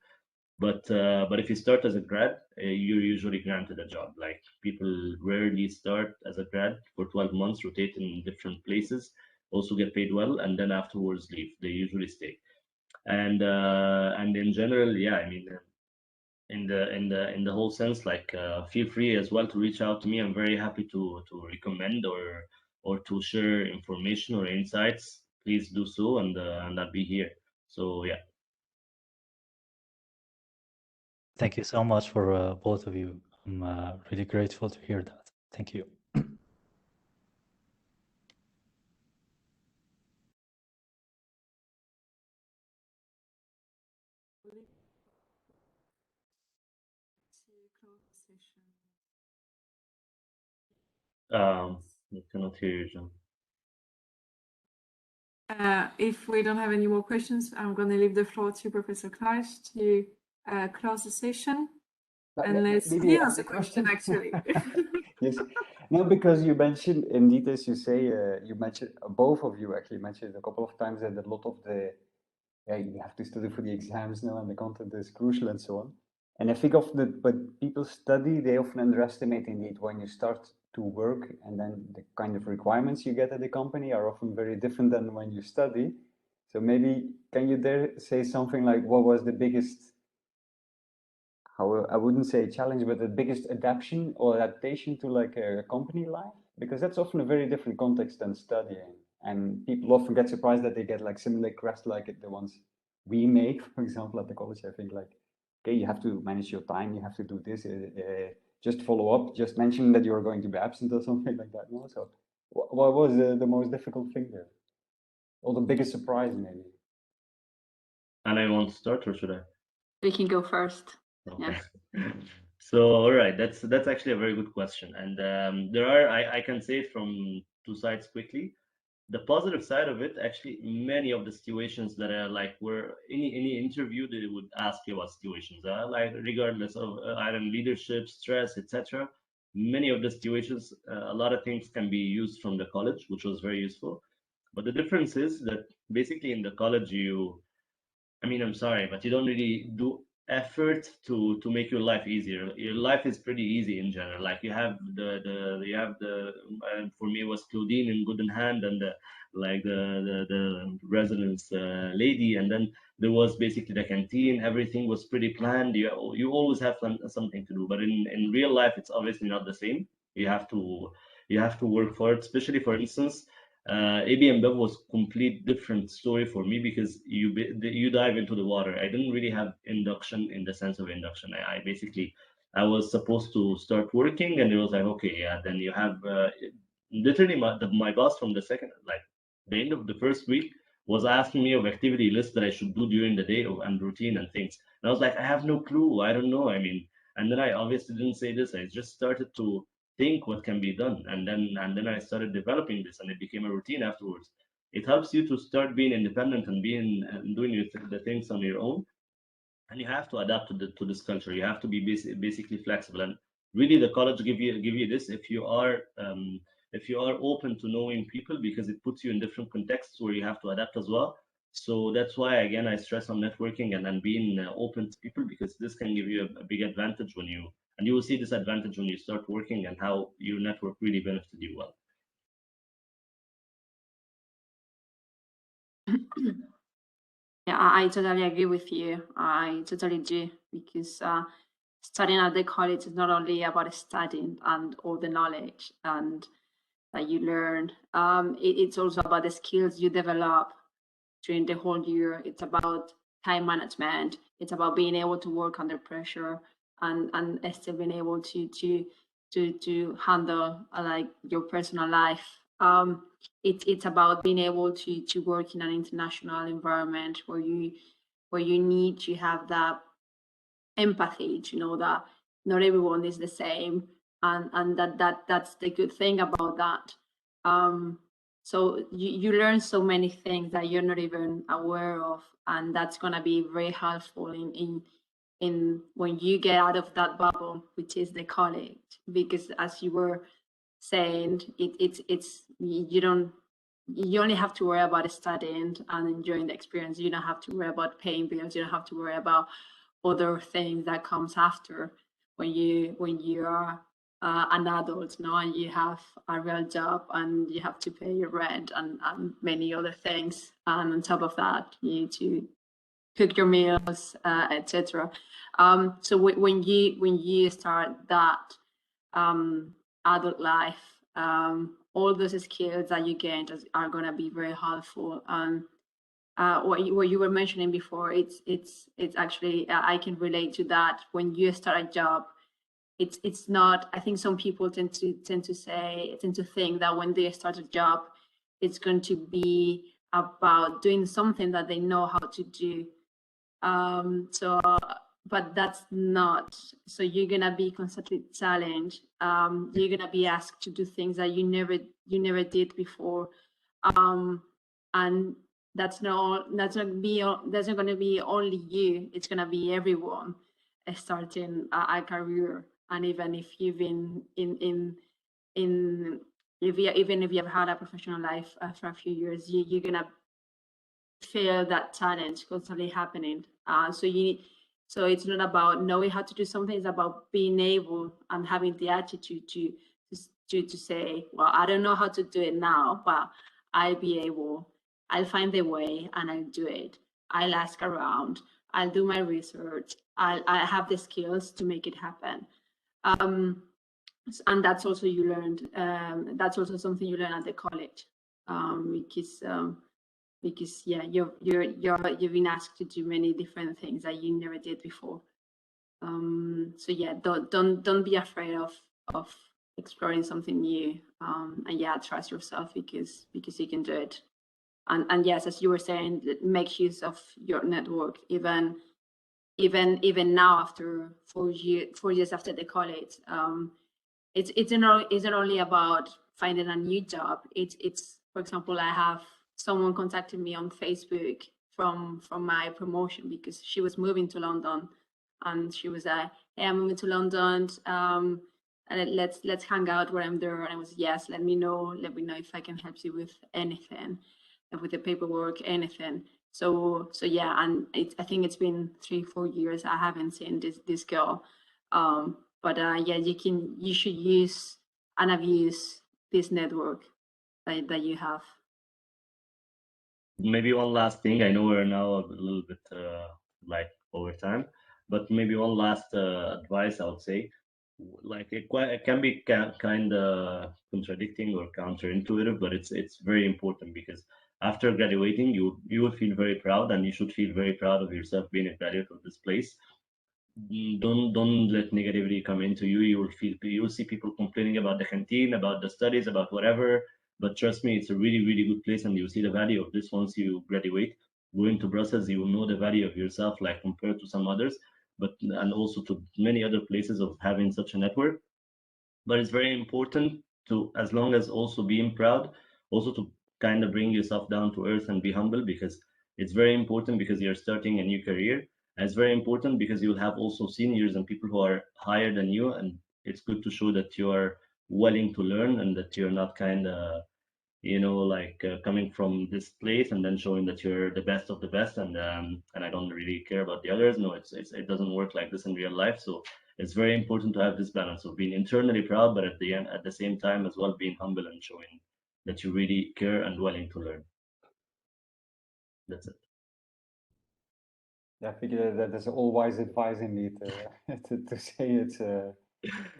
But if you start as a grad, you're usually granted a job. Like people rarely start as a grad for 12 months, rotate in different places, also get paid well, and then afterwards leave. They usually stay. And in general, yeah, I mean, in the whole sense, like feel free as well to reach out to me. I'm very happy to recommend or to share information or insights. Please do so, and I'll be here. So yeah. Thank you so much for both of you. I'm really grateful to hear that. Thank you. I cannot hear you, John. If we don't have any more questions, I'm going to leave the floor to Professor Klaus to close the session. Unless he has a question, actually. Yes. No, because you mentioned, indeed, as you say, you mentioned, both of you actually mentioned a couple of times that a lot of you have to study for the exams now and the content is crucial and so on. And I think often when people study, they often underestimate indeed when you start to work, and then the kind of requirements you get at the company are often very different than when you study. So maybe can you dare say something like what was the biggest, I wouldn't say challenge, but the biggest adaptation to like a company life? Because that's often a very different context than studying. And people often get surprised that they get like similar requests like the ones we make, for example, at the college. I think like, okay, you have to manage your time, you have to do this, just follow up, just mention that you're going to be absent or something like that. No? So what was the most difficult thing there? Or the biggest surprise maybe? And I want to start, or should I? We can go first. Okay. Yeah. So, all right, that's actually a very good question, and I can say it from two sides quickly. The positive side of it, actually, many of the situations that are like where any interview they would ask you about situations, like regardless of either leadership, stress, etc. Many of the situations, a lot of things can be used from the college, which was very useful. But the difference is that basically in the college I mean, I'm sorry, but you don't really do effort to make your life easier. Your life is pretty easy in general. Like for me it was Claudine in Good in Hand, and the residence lady, and then there was basically the canteen. Everything was pretty planned. You always have something to do. But in real life, it's obviously not the same. You have to work for it. Especially, for instance, AB InBev was complete different story for me because you dive into the water. I didn't really have induction in the sense of induction. I was supposed to start working, and it was like, okay, yeah, then you have literally my boss from the second, like the end of the first week, was asking me of activity lists that I should do during the day and routine and things. And I was like, I have no clue. I don't know. I mean, and then I obviously didn't say this. I just started to think what can be done, and then I started developing this, and it became a routine afterwards. It helps you to start being independent and doing the things on your own, and you have to adapt to this culture. You have to be basically flexible, and really the college give you this if you are open to knowing people, because it puts you in different contexts where you have to adapt as well. So that's why again I stress on networking and being open to people, because this can give you a big advantage and you will see this advantage when you start working and how your network really benefited you well. Yeah, I totally agree with you. I totally do, because studying at the college is not only about studying and all the knowledge and that you learn. It's also about the skills you develop during the whole year. It's about time management. It's about being able to work under pressure and still being able to handle like your personal life. It's about being able to work in an international environment where you need to have that empathy to know that not everyone is the same, and that's the good thing about that. So you learn so many things that you're not even aware of, and that's going to be very helpful in when you get out of that bubble, which is the college, because as you were saying, you only have to worry about studying and enjoying the experience. You don't have to worry about paying bills. You don't have to worry about other things that comes after when you are an adult now, and you have a real job and you have to pay your rent and many other things. And on top of that, you need to cook your meals, etc. So when you start that adult life, all those skills that you gain are going to be very helpful. And what you were mentioning before, it's actually I can relate to that. When you start a job, it's not. I think some people tend to think that when they start a job, it's going to be about doing something that they know how to do. But that's not. So you're gonna be constantly challenged. You're gonna be asked to do things that you never did before, and that's not going to be only you. It's going to be everyone starting a career. And even if you've been even if you have had a professional life for a few years, you're going to feel that challenge constantly happening. So it's not about knowing how to do something. It's about being able and having the attitude to say, well, I don't know how to do it now, but I'll be able. I'll find the way and I'll do it. I'll ask around. I'll do my research. I have the skills to make it happen. And that's also you learned. That's also something you learn at the college, because yeah, you've been asked to do many different things that you never did before. So yeah, don't be afraid of exploring something new. And yeah, trust yourself because you can do it. And yes, as you were saying, make use of your network, even now after 4 years after the college. It's not only about finding a new job. It's for example, I have someone contacted me on Facebook from my promotion because she was moving to London, and she was like, hey, I'm moving to London, and let's hang out when I'm there. And I was, yes, let me know if I can help you with anything, with the paperwork, anything. So yeah, and I think it's been 3-4 years I haven't seen this girl, but yeah, you should use and abuse this network that you have. Maybe one last thing. I know we're now a little bit like over time, but maybe one last advice I would say. Like it can be kind of contradicting or counterintuitive, but it's very important because after graduating, you will feel very proud, and you should feel very proud of yourself being a graduate of this place. Don't let negativity come into you. You will see people complaining about the canteen, about the studies, about whatever. But trust me, it's a really, really good place, and you'll see the value of this once you graduate. Going to Brussels, you will know the value of yourself, like compared to some others, and also to many other places of having such a network. But it's very important to, as long as also being proud, also to kind of bring yourself down to earth and be humble, because it's very important because you're starting a new career. And it's very important because you'll have also seniors and people who are higher than you, and it's good to show that you are willing to learn and that you're not kind of like coming from this place and then showing that you're the best of the best, and I don't really care about the others. No, it doesn't work like this in real life. So it's very important to have this balance of being internally proud, but at the same time as well being humble and showing that you really care and willing to learn. That's it. Yeah, I think that is all wise advice indeed. To say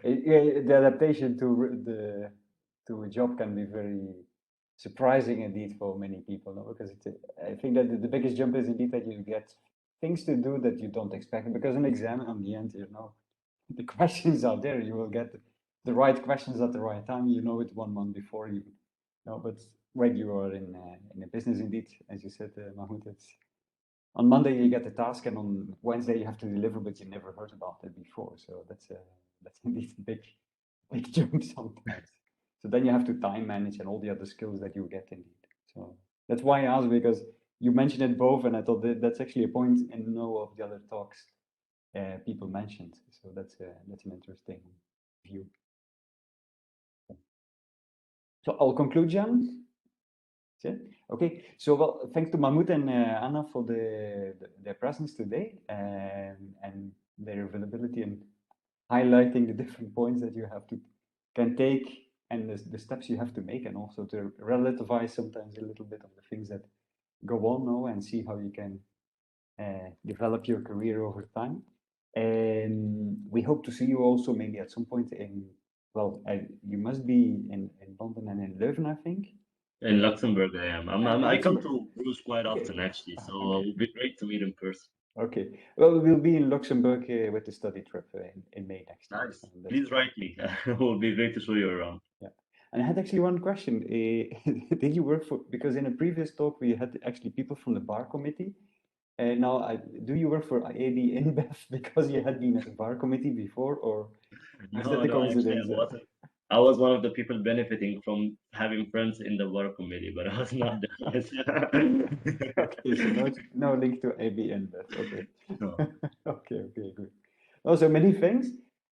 the adaptation to a job can be very surprising indeed for many people, no? Because I think that the biggest jump is indeed that you get things to do that you don't expect, because an exam on the end, you know, the questions are there. You will get the right questions at the right time. You know it 1 month before you know. But when you are in a business, indeed, as you said, Mahmoud, it's on Monday you get the task, and on Wednesday you have to deliver, but you never heard about it before. So that's indeed a big jump sometimes. So then you have to time manage and all the other skills that you get indeed. So that's why I asked, because you mentioned it both, and I thought that's actually a point in no of the other talks people mentioned. So that's an interesting view. So I'll conclude, Jan. That's it. Okay. So well, thanks to Mahmoud and Anna for their presence today and their availability and highlighting the different points that you can take and the steps you have to make, and also to relativize sometimes a little bit of the things that go on now and see how you can develop your career over time. And we hope to see you also maybe at some point you must be in London and in Leuven, I think. In Luxembourg, I am. I come to Bruges quite often, actually, so it would be great to meet in person. Okay. Well, we'll be in Luxembourg with the study trip in May next year. Nice. Please write me. It will be great to show you around. Yeah. And I had actually one question. Did you work because in a previous talk we had actually people from the bar committee. And now, do you work for AB InBev because you had been at the bar committee before, or is that a coincidence? Actually, I was one of the people benefiting from having friends in the bar committee, but I was not the Okay, so no link to AB InBev. Okay. No. Okay, good. Also, many thanks.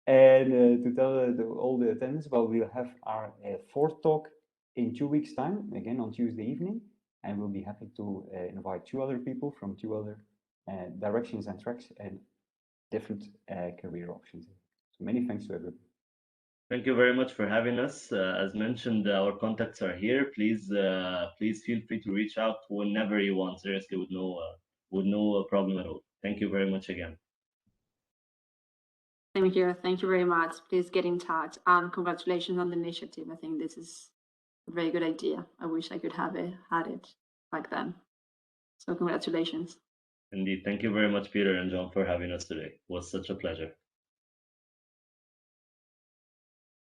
And to tell all the attendants, well, we'll have our fourth talk in 2 weeks' time, again on Tuesday evening. And we'll be happy to invite 2 other people from 2 other directions and tracks and different career options. So many thanks to everyone. Thank you very much for having us. As mentioned, our contacts are here. Please feel free to reach out whenever you want. Seriously, with no problem at all. Thank you very much again. Same here. Thank you very much. Please get in touch, and congratulations on the initiative. I think this is a very good idea. I wish I could have had it back then. So congratulations. Indeed. Thank you very much, Peter and John, for having us today. It was such a pleasure.